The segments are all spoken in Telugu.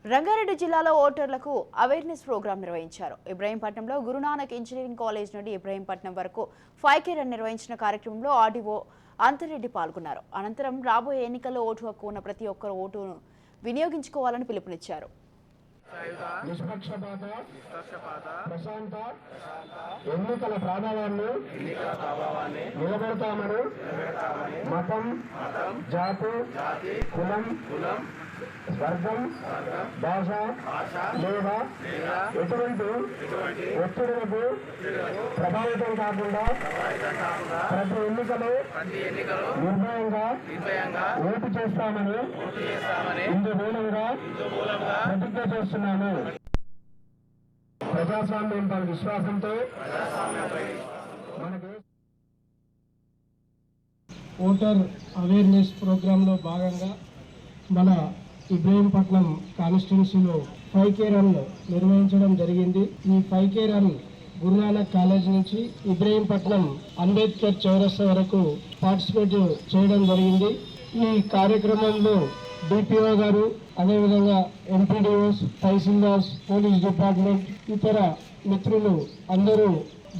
రంగారెడ్డి జిల్లాలో ఓటర్లకు అవేర్నెస్ ప్రోగ్రాం నిర్వహించారు. ఇబ్రహీంపట్నంలో గురునానక్ ఇంజనీరింగ్ కాలేజ్ నుండి ఇబ్రహీంపట్నం వరకు 5K రన్ నిర్వహించిన కార్యక్రమంలో ఆర్డీఓ అంతరెడ్డి పాల్గొన్నారు. అనంతరం రాబోయే ఎన్నికల్లో ఓటు హక్కు ఉన్న ప్రతి ఒక్కరు ఓటును వినియోగించుకోవాలని పిలుపునిచ్చారు. నిష్పక్షపాత ప్రశాంత ఎన్నికల ప్రభావాన్ని నిలబెడతామని మతం, జాతి, కులం, వర్గం, భాష లేదా ఎటువంటి ఒత్తిడులకు ప్రభావితం కాకుండా ప్రతి ఎన్నికలో నిర్భయంగా ఓటు చేస్తామని ఇందు మూలంగా ప్రతిజ్ఞ చేస్తున్నాము. ప్రజాస్వామ్యంపై విశ్వాసంతో మనకు ఓటర్ అవేర్నెస్ ప్రోగ్రాంలో భాగంగా మన ఇబ్రహీంపట్నం కాన్స్టిట్యున్సీలో 5K రన్ నిర్వహించడం జరిగింది. ఈ 5K రన్ గురునానక్ కాలేజ్ నుంచి ఇబ్రహీంపట్నం అంబేద్కర్ చౌరస్తా వరకు పార్టిసిపేట్ చేయడం జరిగింది. ఈ కార్యక్రమంలో డిపిఓ గారు, అదేవిధంగా ఎంపీడీఓస్, తహసీల్దార్స్, పోలీస్ డిపార్ట్మెంట్, ఇతర మిత్రులు అందరూ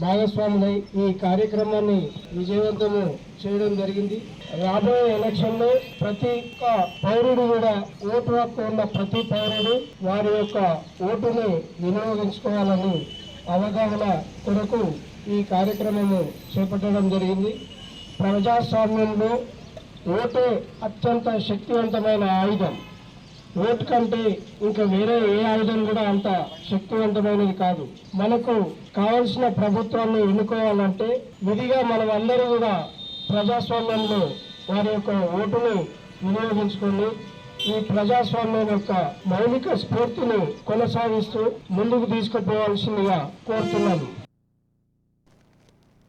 భాగస్వాములై ఈ కార్యక్రమాన్ని విజయవంతము చేయడం జరిగింది. రాబోయే ఎలక్షన్లో ప్రతి ఒక్క పౌరుడు కూడా ఓటు హక్కు ఉన్న ప్రతి పౌరుడు వారి యొక్క ఓటుని వినియోగించుకోవాలని అవగాహన కొరకు ఈ కార్యక్రమము చేపట్టడం జరిగింది. ప్రజాస్వామ్యంలో ఓటే అత్యంత శక్తివంతమైన ఆయుధం. ఓటు కంటే ఇంకా వేరే ఏ ఆయుధం కూడా అంత శక్తివంతమైనది కాదు. మనకు కావలసిన ప్రభుత్వాన్ని ఎన్నుకోవాలంటే విధిగా మనం అందరూ కూడా ప్రజాస్వామ్యంలో వారి యొక్క ఓటును వినియోగించుకొని ఈ ప్రజాస్వామ్యం యొక్క మౌలిక స్ఫూర్తిని కొనసాగిస్తూ ముందుకు తీసుకుపోవాల్సిందిగా కోరుతున్నాను.